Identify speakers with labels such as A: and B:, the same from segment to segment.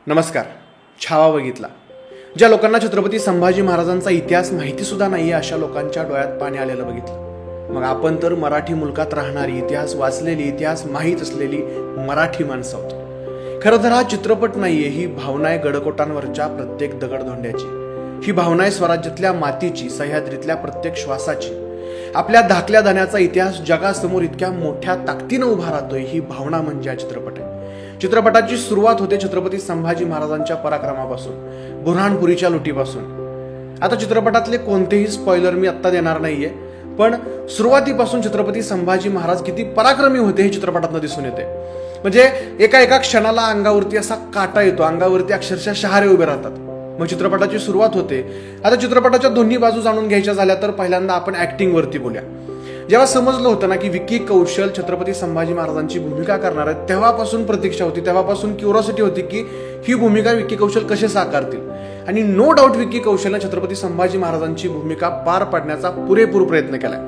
A: नमस्कार. छावा बघितला. ज्या लोकांना छत्रपती संभाजी महाराजांचा इतिहास माहिती सुद्धा नाहीये अशा लोकांच्या डोळ्यात पाणी आलेलं बघितलं. मग आपण तर मराठी मुलकात राहणारी, इतिहास वाचलेली, इतिहास माहीत असलेली मराठी माणसं आहोत. खरं तर हा चित्रपट नाहीये, ही भावना आहे गडकोटांवरच्या प्रत्येक दगडधोंड्याची. ही भावना आहे स्वराज्यातल्या मातीची, सह्याद्रीतल्या प्रत्येक श्वासाची. आपल्या धाकल्या दाण्याचा इतिहास जगासमोर इतक्या मोठ्या ताकदीनं उभा राहतोय. ही भावना म्हणजे हा चित्रपट आहे. चित्रपटाची सुरुवात होते छत्रपती संभाजी महाराजांच्या पराक्रमापासून, बुऱ्हाणपुरीच्या लुटीपासून. आता चित्रपटातले कोणतेही स्पॉइलर मी आत्ता देणार नाहीये, पण सुरुवातीपासून छत्रपती संभाजी महाराज किती पराक्रमी होते हे चित्रपटातनं दिसून येते. म्हणजे एका एका क्षणाला अंगावरती असा काटा येतो, अंगावरती अक्षरशः शहारे उभे राहतात. मग चित्रपटाची सुरुवात होते. आता चित्रपटाच्या दोन्ही बाजू जाणून घ्यायच्या झाल्या तर पहिल्यांदा आपण ऍक्टिंग वरती बोलूया. जेव्हा समजलं होतं ना की विकी कौशल छत्रपती संभाजी महाराजांची भूमिका करणार आहेत, तेव्हापासून प्रतीक्षा होती, तेव्हापासून क्युरिओसिटी होती की ही भूमिका विकी कौशल कसे साकारतील. आणि नो डाऊट विकी कौशलने छत्रपती संभाजी महाराजांची भूमिका पार पाडण्याचा पुरेपूर प्रयत्न केलाय.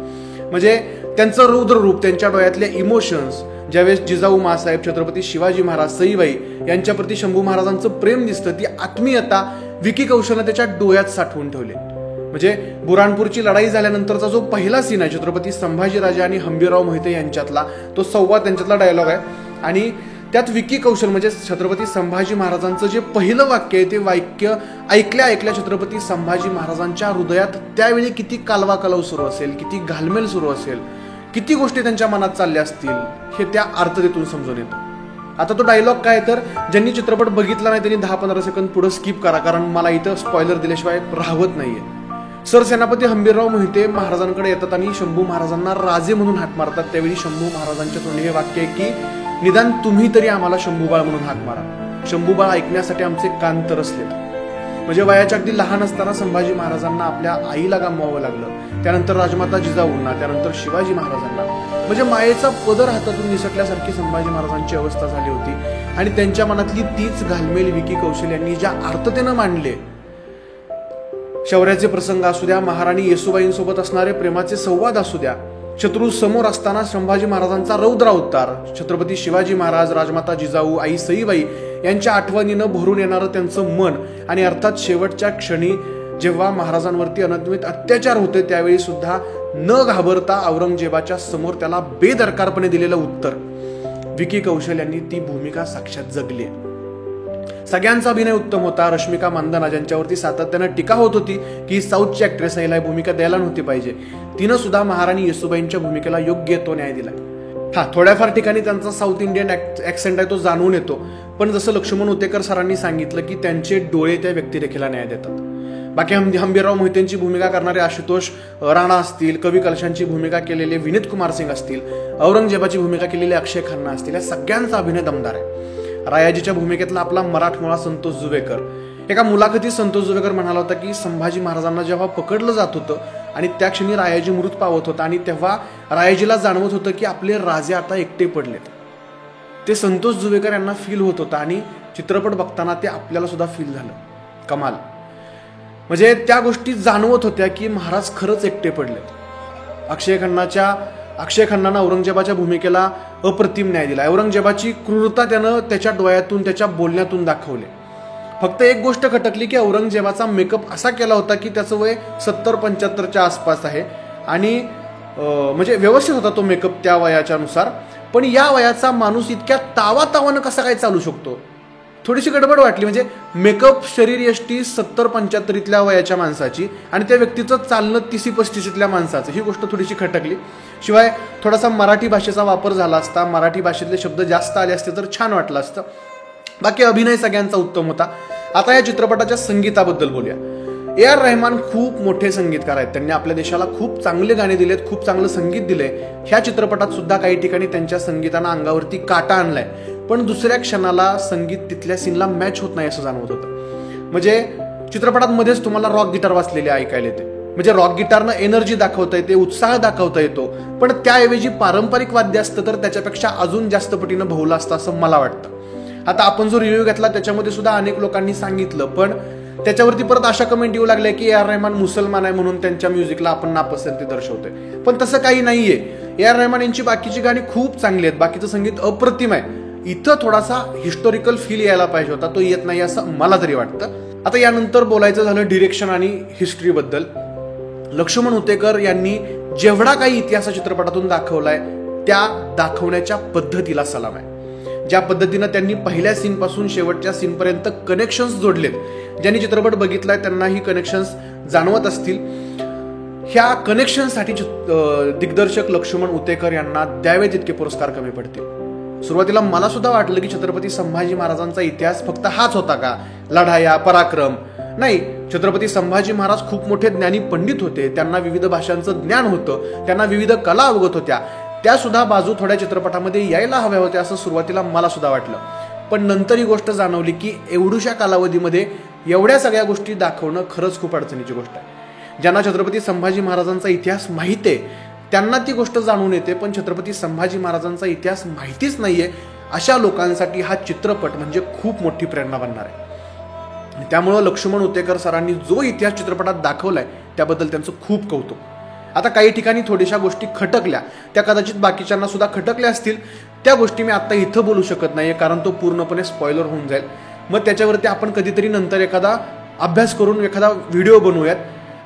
A: म्हणजे त्यांचं रौद्र रूप, त्यांच्या डोळ्यातले इमोशन्स, ज्यावेळेस जिजाऊ मासाहेब, छत्रपती शिवाजी महाराज, सईबाई यांच्याप्रती शंभू महाराजांचं प्रेम दिसतं, ती आत्मीयता विकी कौशलने त्याच्या डोळ्यात साठवून ठेवले. म्हणजे बुऱ्हाणपूरची लढाई झाल्यानंतरचा जो पहिला सीन आहे छत्रपती संभाजीराजे आणि हंबीरराव मोहिते यांच्यातला, तो संवाद त्यांच्यातला डायलॉग आहे. आणि त्यात विकी कौशल म्हणजे छत्रपती संभाजी महाराजांचं जे पहिलं वाक्य आहे ते वाक्य ऐकल्या ऐकल्या छत्रपती संभाजी महाराजांच्या हृदयात त्यावेळी किती कालवा कलव सुरू असेल, किती घालमेल सुरू असेल, किती गोष्टी त्यांच्या मनात चालल्या असतील हे त्या अर्थतेतून समजून येतं. आता तो डायलॉग काय तर ज्यांनी चित्रपट बघितला नाही त्यांनी 10-15 सेकंद पुढे स्किप करा, कारण मला इथं स्पॉइलर दिल्याशिवाय राहत नाहीये. सरसेनापती हंबीरराव मोहिते महाराजांकडे येतात आणि शंभू महाराजांना राजे म्हणून हाक मारतात. त्यावेळी शंभू महाराजांच्या तोंडी हे वाक्य आहे की निदान तुम्ही तरी आम्हाला शंभूबाळ म्हणून हाक मारा. शंभूबाळ ऐकण्यासाठी आमचे कान तरसलेत. म्हणजे वयाच्या अगदी लहान असताना संभाजी महाराजांना आपल्या आईला गमवावं लागलं, त्यानंतर राजमाता जिजाऊंना, त्यानंतर शिवाजी महाराजांना. म्हणजे मायेचा पदर हातातून निसटल्यासारखी संभाजी महाराजांची अवस्था झाली होती. आणि त्यांच्या मनातली तीच घालमेल विकी कौशल यांनी ज्या आर्ततेनं मांडले. शौर्याचे प्रसंग असू द्या, महाराणी येसूबाईंसोबत असणारे प्रेमाचे संवाद असू द्या, शत्रू समोर असताना संभाजी महाराजांचा रौद्र अवतार, छत्रपती शिवाजी महाराज, राजमाता जिजाऊ, आई सईबाई यांच्या आठवणीनं भरून येणारं त्यांचं मन, आणि अर्थात शेवटच्या क्षणी जेव्हा महाराजांवरती अनन्वित अत्याचार होते त्यावेळी सुद्धा न घाबरता औरंगजेबाच्या समोर त्याला बेदरकारपणे दिलेलं उत्तर. विकी कौशल यांनी ती भूमिका साक्षात जगली. सगळ्यांचा अभिनय उत्तम होता. रश्मिका मंदाना ज्यांच्यावरती सातत्यानं टीका होत होती की साऊथची ऍक्ट्रेस आहे, हिला भूमिका द्यायला नव्हती पाहिजे, तिनं सुद्धा महाराणी येसूबाईंच्या भूमिकेला योग्य तो न्याय दिला. थोड्याफार ठिकाणी त्यांचा साऊथ इंडियन ऍक्सेंट आहे तो जाणून येतो, पण जसं लक्ष्मण उतेकर सरांनी सांगितलं की त्यांचे डोळे त्या व्यक्तिरेखेला न्याय देतात. बाकी हंबीरराव मोहितेंची भूमिका करणारे आशुतोष राणा असतील, कवी कलशांची भूमिका केलेले विनीत कुमार सिंग असतील, औरंगजेबाची भूमिका केलेले अक्षय खन्ना असतील, या सगळ्यांचा अभिनय दमदार आहे. रायाजीच्या भूमिकेतला आपला मराठमोळा संतोष जुवेकर. एका मुलाखतीत संतोष जुवेकर म्हणाला होता की संभाजी महाराजांना जेव्हा पकडलं जात होतं आणि त्या क्षणी रायाजी मृत पावत होता आणि तेव्हा रायाजीला जाणवत होतं की आपले राजे आता एकटे पडलेत, ते संतोष जुवेकर यांना फील होत होतं. आणि चित्रपट बघताना ते आपल्याला सुद्धा फील झालं. कमाल. म्हणजे त्या गोष्टी जाणवत होत्या की महाराज खरंच एकटे पडलेत. अक्षय खन्नानं औरंगजेबाच्या भूमिकेला अप्रतिम न्याय दिला. औरंगजेबाची क्रूरता त्यानं त्याच्या डोळ्यातून, त्याच्या बोलण्यातून दाखवले. फक्त एक गोष्ट खटकली की औरंगजेबाचा मेकअप असा केला होता की त्याचं वय 70-75च्या आसपास आहे आणि म्हणजे व्यवस्थित होता तो मेकअप त्या वयाच्या नुसार. पण या वयाचा माणूस इतक्या तावातावानं कसा काय चालू शकतो, थोडीशी गडबड वाटली. म्हणजे मेकअप शरीर यष्टी 70-75 वयाच्या माणसाची आणि त्या व्यक्तीचं चालणं 30-35 माणसाचं, ही गोष्ट थोडीशी खटकली. शिवाय थोडासा मराठी भाषेचा वापर झाला असता, मराठी भाषेतले शब्द जास्त आले असते तर छान वाटलं असतं. बाकी अभिनय सगळ्यांचा उत्तम होता. आता या चित्रपटाच्या संगीताबद्दल बोलूया. A.R. रहमान खूप मोठे संगीतकार आहेत. त्यांनी आपल्या देशाला खूप चांगले गाणे दिलेत, खूप चांगलं संगीत दिलंय. ह्या चित्रपटात सुद्धा काही ठिकाणी त्यांच्या संगीतानं अंगावरती काटा आणलाय, पण दुसऱ्या क्षणाला संगीत तिथल्या सीनला मॅच होत नाही असं जाणवत होतं. म्हणजे चित्रपटात मध्येच तुम्हाला रॉक गिटार वाजलेले ऐकायला येते. म्हणजे रॉक गिटारनं एनर्जी दाखवता येते, उत्साह दाखवता येतो, पण त्याऐवजी पारंपरिक वाद्य असतं तर त्याच्यापेक्षा अजून जास्त पटीनं बहुलं असतं असं मला वाटतं. आता आपण जो रिव्ह्यू घेतला त्याच्यामध्ये सुद्धा अनेक लोकांनी सांगितलं, पण त्याच्यावरती परत अशा कमेंट येऊ लागल्या की A.R. रहमान मुसलमान आहे म्हणून त्यांच्या म्युझिकला आपण नापसंती दर्शवतोय. पण तसं काही नाहीये. A.R. रहमान यांची बाकीची गाणी खूप चांगली आहेत, बाकीचं संगीत अप्रतिम आहे. इथं थोडासा हिस्टॉरिकल फील यायला पाहिजे होता, तो येत नाही असं मला तरी वाटतं. आता यानंतर बोलायचं झालं डिरेक्शन आणि हिस्ट्रीबद्दल. लक्ष्मण उतेकर यांनी जेवढा काही इतिहास चित्रपटातून दाखवलाय त्या दाखवण्याच्या पद्धतीला सलाम आहे. ज्या पद्धतीनं त्यांनी पहिल्या सीन पासून शेवटच्या सीन पर्यंत कनेक्शन्स जोडलेत, ज्यांनी चित्रपट बघितलाय त्यांना ही कनेक्शन्स जाणवत असतील. ह्या कनेक्शनसाठी दिग्दर्शक लक्ष्मण उतेकर यांना द्यावे तितके पुरस्कार कमी पडतील. सुरुवातीला मला सुद्धा वाटलं की छत्रपती संभाजी महाराजांचा इतिहास फक्त हाच होता का, लढाया, पराक्रम. नाही, छत्रपती संभाजी महाराज खूप मोठे ज्ञानी पंडित होते, त्यांना विविध भाषांचं ज्ञान होतं, त्यांना विविध कला अवगत होत्या, त्या सुद्धा बाजू थोड्या चित्रपटामध्ये यायला हव्या होत्या असं सुरुवातीला मला सुद्धा वाटलं. पण नंतर ही गोष्ट जाणवली की एवढ्याशा कालावधीमध्ये एवढ्या सगळ्या गोष्टी दाखवणं खरंच खूप अडचणीची गोष्ट आहे. ज्यांना छत्रपती संभाजी महाराजांचा इतिहास माहित आहे त्यांना ती गोष्ट जाणून येते, पण छत्रपती संभाजी महाराजांचा इतिहास माहितीच नाहीये अशा लोकांसाठी हा चित्रपट म्हणजे खूप मोठी प्रेरणा बनणार आहे. त्यामुळं लक्ष्मण उतेकर सरांनी जो इतिहास चित्रपटात दाखवलाय त्याबद्दल त्यांचं खूप कौतुक. आता काही ठिकाणी थोड्याशा गोष्टी खटकल्या, त्या कदाचित बाकीच्यांना सुद्धा खटकल्या असतील, त्या गोष्टी मी आता इथं बोलू शकत नाहीये कारण तो पूर्णपणे स्पॉइलर होऊन जाईल. मग त्याच्यावरती आपण कधीतरी नंतर एखादा अभ्यास करून एखादा व्हिडिओ बनवूयात.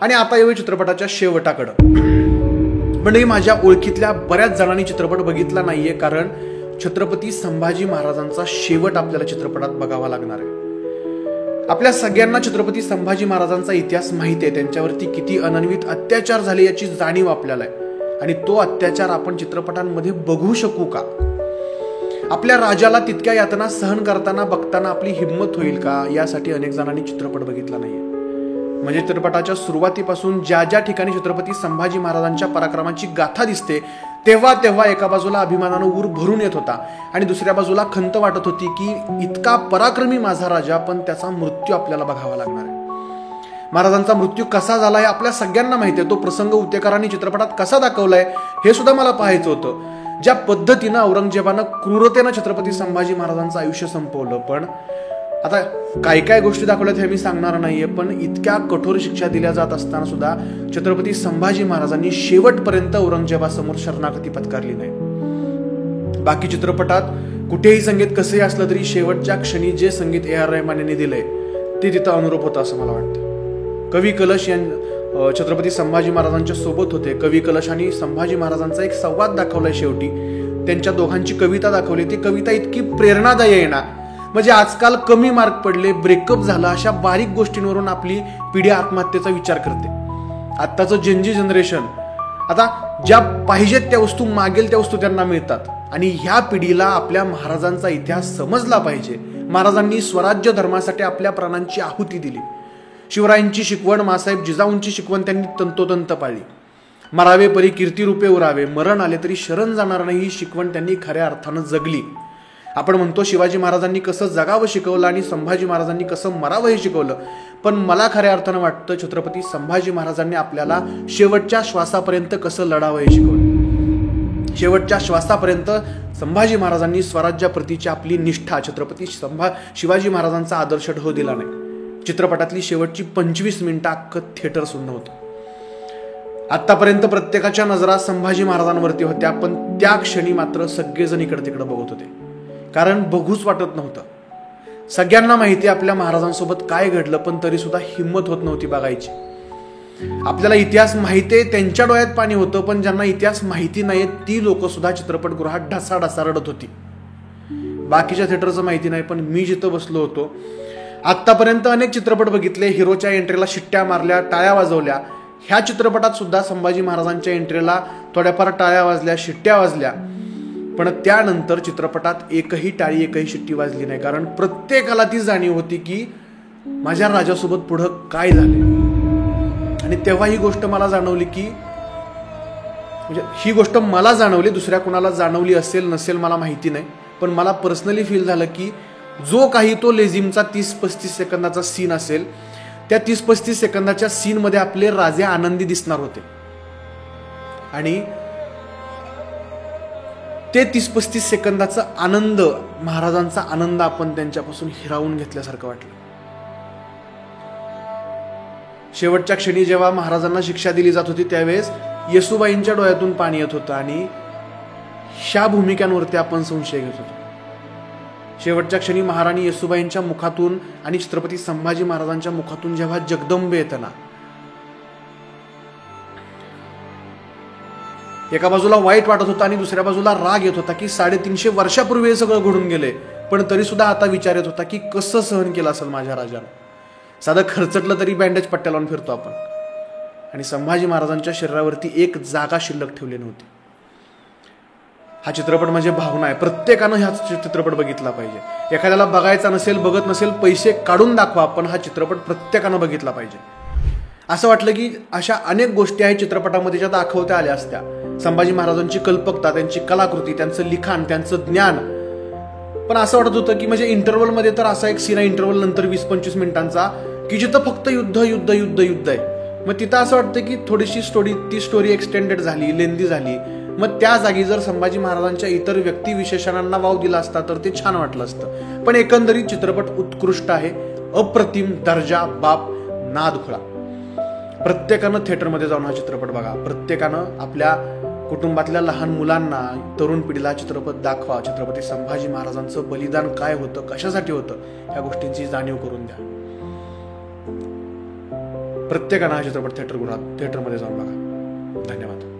A: आणि आता येऊ चित्रपटाच्या शेवटाकडं. म्हणजे माझ्या ओळखीतल्या बऱ्याच जणांनी चित्रपट बघितला नाहीये कारण छत्रपती संभाजी महाराजांचा शेवट आपल्याला चित्रपटात बघावा लागणार आहे. आपल्या सगळ्यांना छत्रपती संभाजी महाराजांचा इतिहास माहिती आहे, त्यांच्यावरती किती अनन्वित अत्याचार झाले याची जाणीव आपल्याला आहे. आणि तो अत्याचार आपण चित्रपटांमध्ये बघू शकू का? आपल्या राजाला तितक्या यातना सहन करताना बघताना आपली हिंमत होईल का, यासाठी अनेक जणांनी चित्रपट बघितला नाहीये. म्हणजे चित्रपटाच्या सुरुवातीपासून ज्या ज्या ठिकाणी छत्रपती संभाजी महाराजांच्या पराक्रमाची गाथा दिसते तेव्हा तेव्हा एका बाजूला अभिमानानं ऊर भरून येत होता आणि दुसऱ्या बाजूला खंत वाटत होती की इतका पराक्रमी माझा राजा, पण त्याचा मृत्यू आपल्याला बघावा लागणार आहे. महाराजांचा मृत्यू कसा झाला हे आपल्या सगळ्यांना माहिती आहे. तो प्रसंग उतेकरांनी चित्रपटात कसा दाखवलाय हे सुद्धा मला पाहायचं होतं. ज्या पद्धतीनं औरंगजेबानं क्रूरतेनं छत्रपती संभाजी महाराजांचं आयुष्य संपवलं. पण आता काय काय गोष्टी दाखवल्यात हे मी सांगणार नाहीये, पण इतक्या कठोर शिक्षा दिल्या जात असताना सुद्धा छत्रपती संभाजी महाराजांनी शेवटपर्यंत औरंगजेबासमोर शरणागती पत्करली नाही. बाकी चित्रपटात कुठेही संगीत कसंही असलं तरी शेवटच्या क्षणी जे संगीत A.R. रहमान यांनी दिलंय ते तिथं अनुरूप होतं असं मला वाटतं. कवी कलश छत्रपती संभाजी महाराजांच्या सोबत होते. कवी कलश आणि संभाजी महाराजांचा एक संवाद दाखवलाय शेवटी. त्यांच्या दोघांची कविता दाखवली. ती कविता इतकी प्रेरणादायी आहे ना, म्हणजे आजकाल कमी मार्क पडले, ब्रेकअप झाला, अशा बारीक गोष्टींवरून आपली पिढी आत्महत्येचा विचार करते. आत्ताचं जेनजी जनरेशन आता ज्या पाहिजेत त्या वस्तू मागेल त्या वस्तू त्यांना मिळतात. आणि ह्या पिढीला आपल्या महाराजांचा इतिहास समजला पाहिजे. महाराजांनी स्वराज्य धर्मासाठी आपल्या प्राणांची आहुती दिली. शिवरायांची शिकवण, मासाहेब जिजाऊंची शिकवण त्यांनी तंतोतंत पाळली. मरावे परी कीर्तिरूपे उरावे, मरण आले तरी शरण जाणार नाही ही शिकवण त्यांनी खऱ्या अर्थानं जगली. आपण म्हणतो शिवाजी महाराजांनी कसं जगावं शिकवलं आणि संभाजी महाराजांनी कसं मरावं हे शिकवलं, पण मला खऱ्या अर्थानं वाटतं छत्रपती संभाजी महाराजांनी आपल्याला शेवटच्या श्वासापर्यंत कसं लढावं हे शिकवलं. शेवटच्या श्वासापर्यंत संभाजी महाराजांनी स्वराज्याप्रतीची आपली निष्ठा, छत्रपती शिवाजी महाराजांचा आदर्श ढो दिला नाही. चित्रपटातली शेवटची 25 मिनिटं अख्खं थिएटर सुन्न होतं. आतापर्यंत प्रत्येकाच्या नजरा संभाजी महाराजांवरती होत्या, पण त्या क्षणी मात्र सगळेजण इकडे तिकडे बघत होते, कारण बघूच वाटत नव्हतं. सगळ्यांना माहिती आपल्या महाराजांसोबत काय घडलं, पण तरी सुद्धा हिंमत होत नव्हती बघायची. आपल्याला इतिहास माहितीये त्यांच्या डोळ्यात पाणी होतं, पण ज्यांना इतिहास माहिती नाहीये ती लोक सुद्धा चित्रपटगृहात ढसाढसा रडत होती. बाकीच्या थिएटरचं माहिती नाही, पण मी जिथं बसलो होतो आतापर्यंत अनेक चित्रपट बघितले, हिरोच्या एंट्रीला शिट्ट्या मारल्या, टाळ्या वाजवल्या. ह्या चित्रपटात सुद्धा संभाजी महाराजांच्या एंट्रीला थोड्याफार टाळ्या वाजल्या, शिट्ट्या वाजल्या, पण त्यानंतर चित्रपटात एकही टाळी, एकही शिट्टी वाजली नाही. कारण प्रत्येकाला ती जाणीव होती की माझ्या राजासोबत पुढं काय झाले. आणि तेव्हा ही गोष्ट मला जाणवली की म्हणजे ही गोष्ट मला जाणवली, दुसऱ्या कुणाला जाणवली असेल नसेल मला माहिती नाही, पण मला पर्सनली फील झालं की जो काही तो लेझिमचा 30-35 सेकंदाचा सीन असेल, त्या 30-35 सेकंदाच्या सीनमध्ये आपले राजे आनंदी दिसणार होते. आणि ते 30-35 सेकंदाचा आनंद, महाराजांचा आनंद आपण त्यांच्यापासून हिरावून घेतल्यासारखं वाटलं. शेवटच्या क्षणी जेव्हा महाराजांना शिक्षा दिली जात होती त्यावेळेस येसुबाईंच्या डोळ्यातून पाणी येत होतं आणि ह्या भूमिकांवरती आपण संशय घेत होतो. शेवटच्या क्षणी महाराणी येसूबाईंच्या मुखातून आणि छत्रपती संभाजी महाराजांच्या मुखातून जेव्हा जगदंबे येतं ना, एका बाजूला वाईट वाटत होतं आणि दुसऱ्या बाजूला राग येत होता की 350 वर्षापूर्वी हे सगळं घडून गेले, पण तरी सुद्धा आता विचार येत होता की कसं सहन केलं असेल माझ्या राजानं. साधं खर्चटलं तरी बँडेज पट्ट्या लावून फिरतो आपण, आणि संभाजी महाराजांच्या शरीरावरती एक जागा शिल्लक ठेवली नव्हती. हा चित्रपट म्हणजे भावना आहे. प्रत्येकानं हा चित्रपट बघितला पाहिजे. एखाद्याला बघायचा नसेल, बघत नसेल, पैसे काढून दाखवा, पण हा चित्रपट प्रत्येकानं बघितला पाहिजे. असं वाटलं की अशा अनेक गोष्टी आहेत चित्रपटामध्ये ज्या दाखवता आल्या असत्या. संभाजी महाराजांची कल्पकता, त्यांची कलाकृती, त्यांचं लिखाण, त्यांचं ज्ञान. पण असं वाटत होतं की म्हणजे इंटरव्हलमध्ये तर असा एक सीन आहे इंटरव्हल नंतर 20-25 मिनिटांचा की जिथं फक्त युद्ध युद्ध युद्ध युद्ध आहे. मग तिथं असं वाटतं की थोडीशी ती स्टोरी एक्सटेंडेड झाली, लेंदी झाली. मग त्या जागी जर संभाजी महाराजांच्या इतर व्यक्तिविशेषणांना वाव दिला असता तर ते छान वाटलं असतं. पण एकंदरीत चित्रपट उत्कृष्ट आहे, अप्रतिम दर्जा, बाप नाद खुळा. प्रत्येकानं थिएटरमध्ये जाऊन हा चित्रपट बघा. प्रत्येकानं आपल्या कुटुंबातल्या लहान मुलांना, तरुण पिढीला चित्रपट दाखवा. छत्रपती संभाजी महाराजांचं बलिदान काय होतं, कशासाठी होतं, या गोष्टींची जाणीव करून द्या. प्रत्येकानं हा चित्रपट थिएटरमध्ये जाऊन बघा. धन्यवाद.